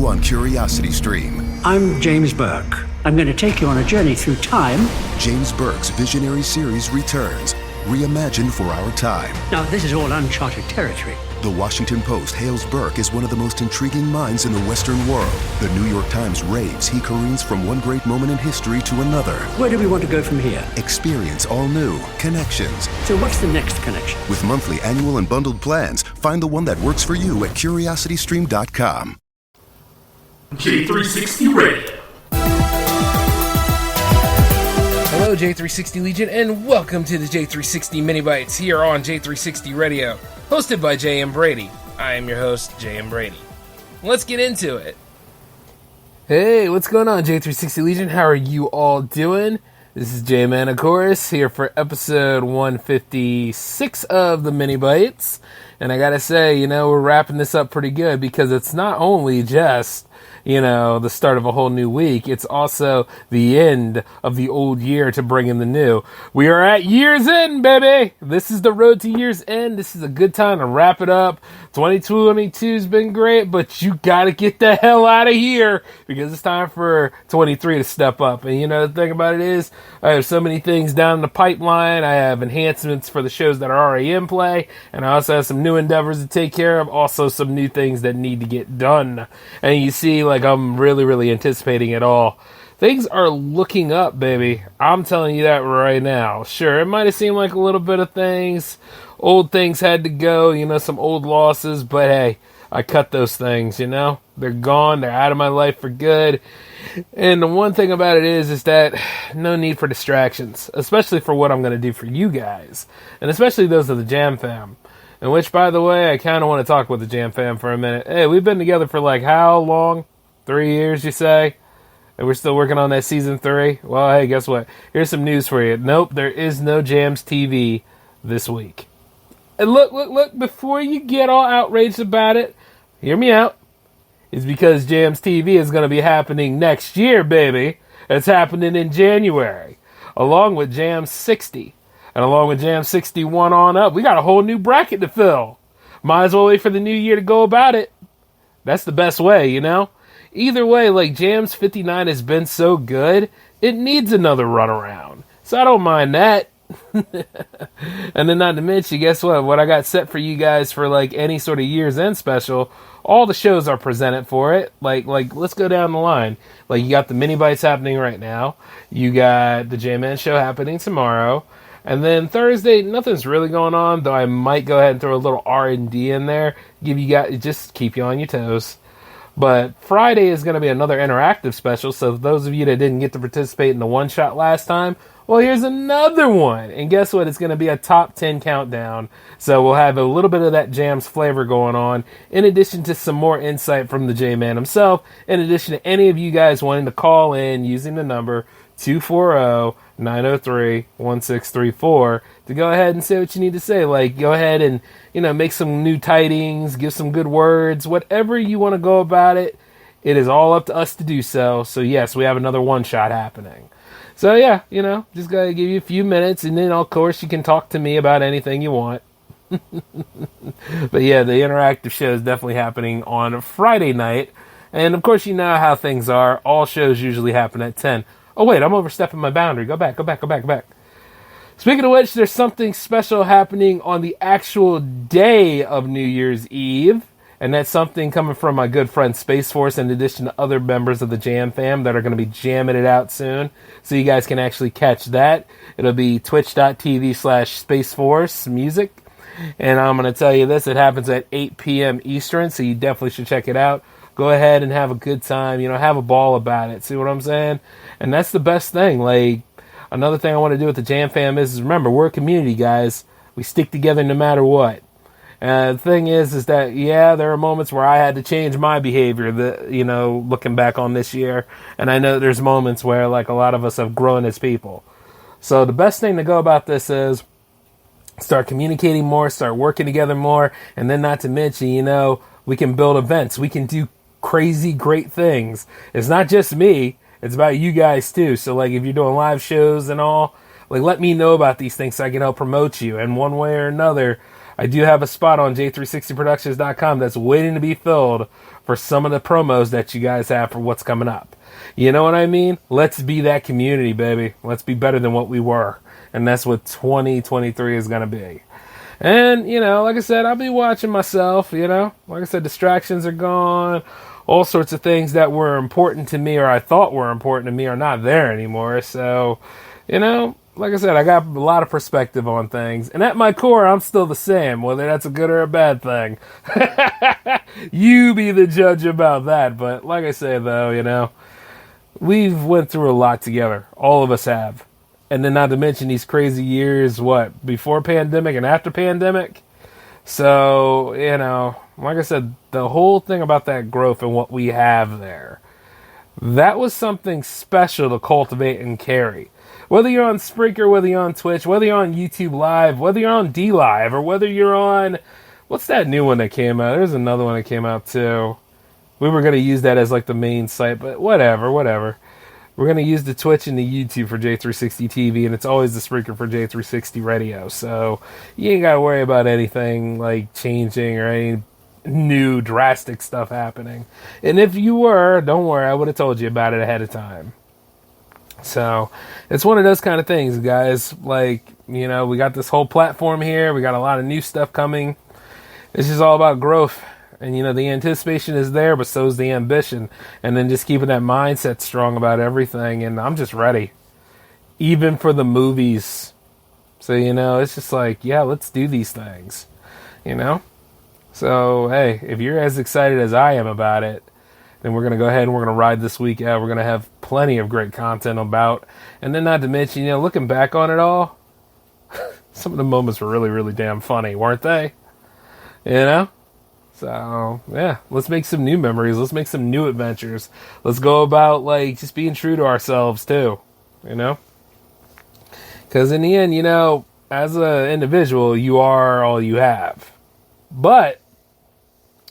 new on Curiosity Stream. I'm James Burke. I'm going to take you on a journey through time. James Burke's visionary series returns, reimagined for our time. Now, this is all uncharted territory. The Washington Post hails Burke as one of the most intriguing minds in the Western world. The New York Times raves he careens from one great moment in history to another. Where do we want to go from here? Experience all new Connections. So what's the next connection? With monthly, annual, and bundled plans, find the one that works for you at CuriosityStream.com. J360 Radio. Hello, J360 Legion, and welcome to the J360 Mini Bites here on J360 Radio, hosted by J.M. Brady. I am your host, J.M. Brady. Let's get into it. Hey, what's going on, J360 Legion? How are you all doing? This is J-Man, of course, here for episode 156 of the Mini Bites. And I gotta say, we're wrapping this up pretty good because it's not only just the start of a whole new week. It's also the end of the old year to bring in the new. We are at year's end, baby! This is the road to year's end. This is a good time to wrap it up. 2022's been great, but you gotta get the hell out of here because it's time for 23 to step up. And the thing about it is, I have so many things down the pipeline. I have enhancements for the shows that are already in play, and I also have some new endeavors to take care of, also some new things that need to get done. And you see, I'm really, really anticipating it all. Things are looking up, baby. I'm telling you that right now. Sure, it might have seemed like a little bit of things. Old things had to go, some old losses, but hey, I cut those things, They're gone, they're out of my life for good. And the one thing about it is that no need for distractions, especially for what I'm going to do for you guys, and especially those of the Jam Fam. In which, by the way, I kind of want to talk with the Jam Fam for a minute. Hey, we've been together for how long? 3 years, you say? And we're still working on that season 3? Well, hey, guess what? Here's some news for you. Nope, there is no Jams TV this week. And look, before you get all outraged about it, hear me out. It's because Jams TV is going to be happening next year, baby. It's happening in January, along with Jam 60. And along with Jam 61 on up, we got a whole new bracket to fill. Might as well wait for the new year to go about it. That's the best way, Either way, Jams 59 has been so good, it needs another runaround. So I don't mind that. And then not to mention, guess what? What I got set for you guys for any sort of year's end special, all the shows are presented for it. Let's go down the line. You got the Mini Bites happening right now. You got the J-Man show happening tomorrow. And then Thursday, nothing's really going on, though I might go ahead and throw a little R&D in there. Give you guys, just keep you on your toes. But Friday is going to be another interactive special, so those of you that didn't get to participate in the one-shot last time, well, here's another one. And guess what? It's going to be a top 10 countdown. So we'll have a little bit of that Jams flavor going on, in addition to some more insight from the J-Man himself, in addition to any of you guys wanting to call in using the number 240-903-1634 to go ahead and say what you need to say. Go ahead and, make some new tidings, give some good words, whatever you want to go about it. It is all up to us to do so. So yes, we have another one-shot happening. So yeah, just got to give you a few minutes, and then of course you can talk to me about anything you want. But yeah, the interactive show is definitely happening on Friday night. And of course, you know how things are. All shows usually happen at 10. Oh wait, I'm overstepping my boundary. Go back. Speaking of which, there's something special happening on the actual day of New Year's Eve. And that's something coming from my good friend Space Force, in addition to other members of the Jam Fam that are going to be jamming it out soon. So you guys can actually catch that. It'll be twitch.tv/Space Force Music. And I'm going to tell you this, it happens at 8 p.m. Eastern, so you definitely should check it out. Go ahead and have a good time, have a ball about it. See what I'm saying? And that's the best thing. Another thing I want to do with the Jam Fam is remember, we're a community, guys. We stick together no matter what. The thing is that, yeah, there are moments where I had to change my behavior, looking back on this year. And I know there's moments where, a lot of us have grown as people. So the best thing to go about this is start communicating more, start working together more, and then not to mention, we can build events. We can do crazy, great things. It's not just me. It's about you guys, too. So, if you're doing live shows and all, let me know about these things so I can help promote you. And one way or another, I do have a spot on J360productions.com that's waiting to be filled for some of the promos that you guys have for what's coming up. You know what I mean? Let's be that community, baby. Let's be better than what we were. And that's what 2023 is going to be. And, you know, like I said, I'll be watching myself, you know. Like I said, distractions are gone. All sorts of things that were important to me or I thought were important to me are not there anymore. So, you know, like I said, I got a lot of perspective on things. And at my core, I'm still the same, whether that's a good or a bad thing. You be the judge about that. But like I say, though, you know, we've went through a lot together. All of us have. And then not to mention these crazy years, before pandemic and after pandemic. So, you know, like I said, the whole thing about that growth and what we have there, that was something special to cultivate and carry. Whether you're on Spreaker, whether you're on Twitch, whether you're on YouTube Live, whether you're on D Live, or whether you're on, what's that new one that came out? There's another one that came out too. We were going to use that as like the main site, but whatever. We're going to use the Twitch and the YouTube for J360 TV, and it's always the Spreaker for J360 Radio. So you ain't got to worry about anything like changing or any new drastic stuff happening. And if you were, don't worry, I would have told you about it ahead of time. So it's one of those kind of things, guys. Like, you know, we got this whole platform here. We got a lot of new stuff coming. It's just all about growth. And, you know, the anticipation is there, but so is the ambition. And then just keeping that mindset strong about everything. And I'm just ready. Even for the movies. So, you know, it's just like, yeah, let's do these things. You know? So, hey, if you're as excited as I am about it, then we're going to go ahead and we're going to ride this week out. We're going to have plenty of great content about. And then not to mention, you know, looking back on it all, some of the moments were really, really damn funny, weren't they? You know? So, yeah, let's make some new memories. Let's make some new adventures. Let's go about, like, just being true to ourselves, too. You know? Because in the end, you know, as an individual, you are all you have. But,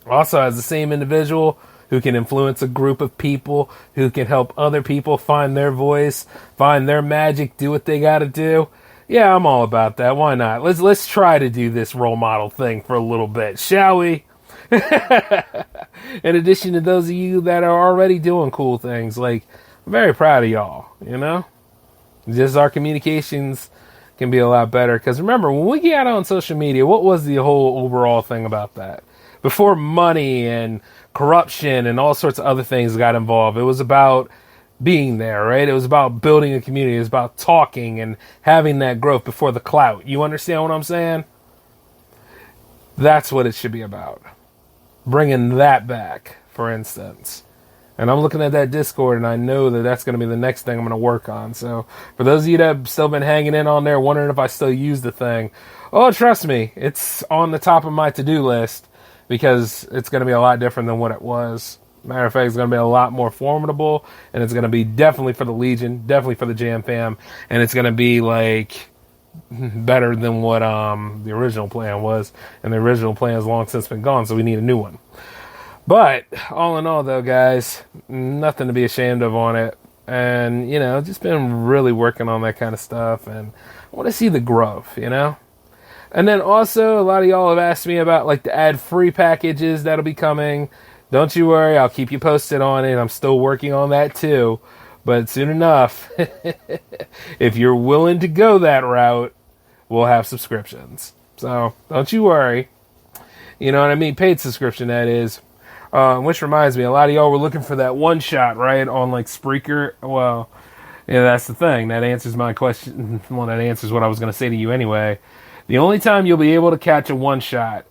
also as the same individual who can influence a group of people, who can help other people find their voice, find their magic, do what they got to do. Yeah, I'm all about that. Why not? Let's try to do this role model thing for a little bit, shall we? In addition to those of you that are already doing cool things, like, I'm very proud of y'all, you know? Just our communications can be a lot better. Because remember, when we get out on social media, what was the whole overall thing about that? Before money and corruption and all sorts of other things got involved, it was about being there, right? It was about building a community. It was about talking and having that growth before the clout. You understand what I'm saying? That's what it should be about. Bringing that back, for instance. And I'm looking at that Discord, and I know that that's going to be the next thing I'm going to work on. So for those of you that have still been hanging in on there, wondering if I still use the thing, oh, trust me, it's on the top of my to-do list. Because it's going to be a lot different than what it was. Matter of fact, it's going to be a lot more formidable. And it's going to be definitely for the Legion. Definitely for the Jam Fam. And it's going to be, like, better than what the original plan was. And the original plan has long since been gone. So we need a new one. But, all in all, though, guys, nothing to be ashamed of on it. And, you know, just been really working on that kind of stuff. And I want to see the growth, you know? And then also, a lot of y'all have asked me about, like, the ad-free packages that'll be coming. Don't you worry, I'll keep you posted on it. I'm still working on that, too. But soon enough, if you're willing to go that route, we'll have subscriptions. So, don't you worry. You know what I mean? Paid subscription, that is. Which reminds me, a lot of y'all were looking for that one-shot, right, on, like, Spreaker. Well, yeah, that's the thing. That answers my question. Well, that answers what I was going to say to you anyway. The only time you'll be able to catch a one-shot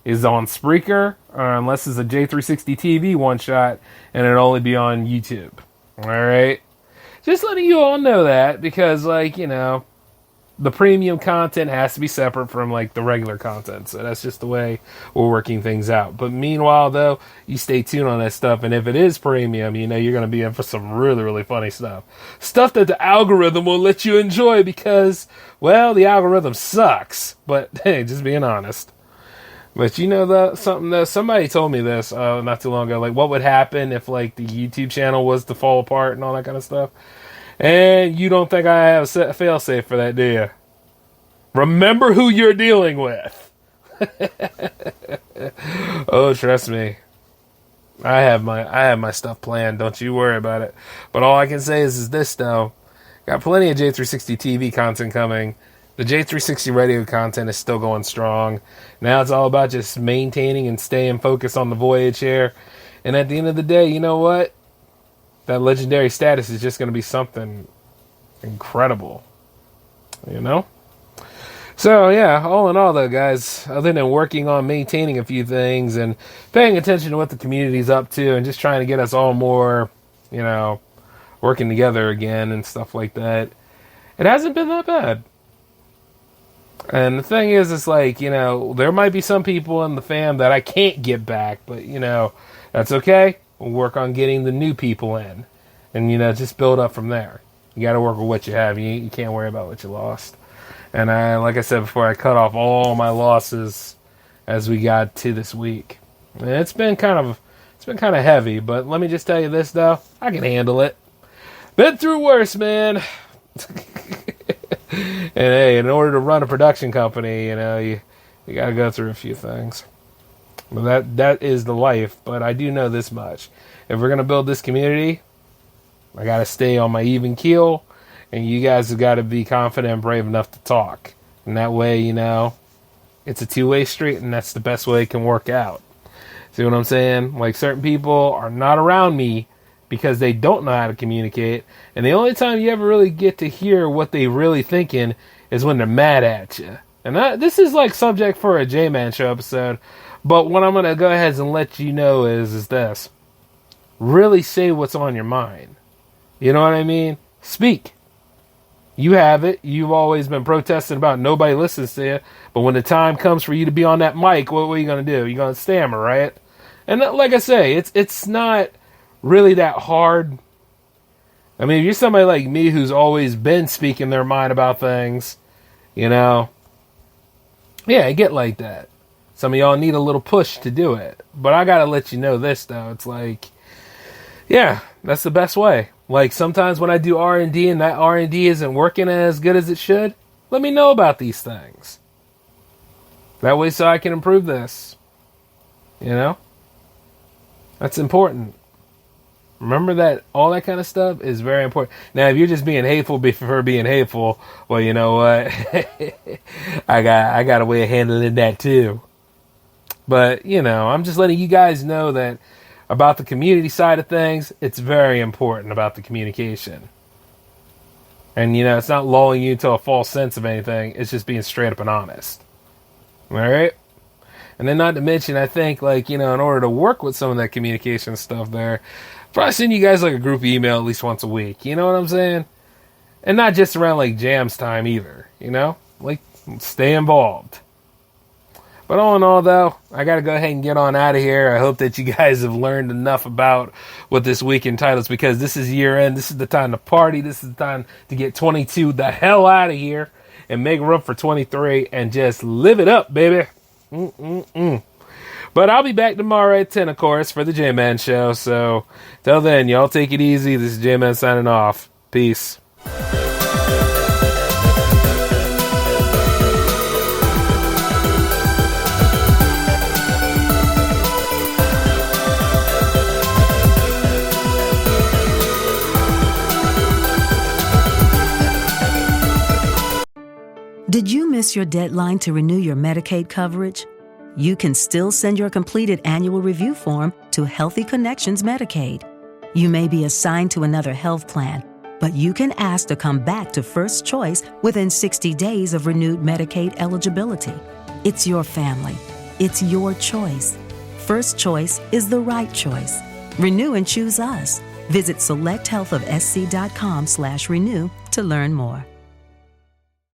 is on Spreaker, unless it's a J360 TV one-shot, and it'll only be on YouTube. Alright? Just letting you all know that, because, like, you know, the premium content has to be separate from, like, the regular content. So that's just the way we're working things out. But meanwhile, though, you stay tuned on that stuff. And if it is premium, you know, you're going to be in for some really, really funny stuff. Stuff that the algorithm will let you enjoy because, well, the algorithm sucks. But, hey, just being honest. But you know, somebody told me this not too long ago. Like, what would happen if, like, the YouTube channel was to fall apart and all that kind of stuff? And you don't think I have a fail-safe for that, do you? Remember who you're dealing with. Oh, trust me. I have my stuff planned. Don't you worry about it. But all I can say is this though. Got plenty of J360 TV content coming. The J360 radio content is still going strong. Now it's all about just maintaining and staying focused on the voyage here. And at the end of the day, you know what? That legendary status is just going to be something incredible. You know? So, yeah, all in all, though, guys, other than working on maintaining a few things and paying attention to what the community's up to and just trying to get us all more, you know, working together again and stuff like that, it hasn't been that bad. And the thing is, it's like, you know, there might be some people in the fam that I can't get back, but, you know, that's okay. We'll work on getting the new people in and, you know, just build up from there. You got to work with what you have. You can't worry about what you lost. And like I said before, I cut off all my losses as we got to this week. And it's been kind of heavy, but let me just tell you this though, I can handle it. Been through worse, man. And hey, in order to run a production company, you know, you got to go through a few things. But that is the life. But I do know this much: if we're gonna build this community, I got to stay on my even keel. And you guys have got to be confident and brave enough to talk. And that way, you know, it's a two-way street, and that's the best way it can work out. See what I'm saying? Like, certain people are not around me because they don't know how to communicate. And the only time you ever really get to hear what they really thinking is when they're mad at you. And this is like subject for a J-Man Show episode. But what I'm going to go ahead and let you know is this. Really say what's on your mind. You know what I mean? Speak. You have it. You've always been protesting about nobody listens to you. But when the time comes for you to be on that mic, what are you going to do? You're going to stammer, right? And like I say, it's not really that hard. I mean, if you're somebody like me who's always been speaking their mind about things, you know, yeah, I get like that. Some of y'all need a little push to do it. But I got to let you know this, though. It's like, yeah, that's the best way. Like, sometimes when I do R&D and that R&D isn't working as good as it should, let me know about these things. That way so I can improve this. You know? That's important. Remember that all that kind of stuff is very important. Now, if you're just being hateful for being hateful, well, you know what? I got a way of handling that too. But, you know, I'm just letting you guys know that about the community side of things, it's very important about the communication. And, you know, it's not lulling you to a false sense of anything. It's just being straight up and honest. All right? And then not to mention, I think, like, you know, in order to work with some of that communication stuff there, probably send you guys, like, a group email at least once a week. You know what I'm saying? And not just around, like, jams time either. You know? Like, stay involved. But all in all, though, I got to go ahead and get on out of here. I hope that you guys have learned enough about what this week entitles, because this is year end. This is the time to party. This is the time to get 22 the hell out of here and make room for 23 and just live it up, baby. But I'll be back tomorrow at 10, of course, for the J-Man Show. So till then, y'all take it easy. This is J-Man signing off. Peace. Did you miss your deadline to renew your Medicaid coverage? You can still send your completed annual review form to Healthy Connections Medicaid. You may be assigned to another health plan, but you can ask to come back to First Choice within 60 days of renewed Medicaid eligibility. It's your family. It's your choice. First Choice is the right choice. Renew and choose us. Visit selecthealthofsc.com/renew to learn more.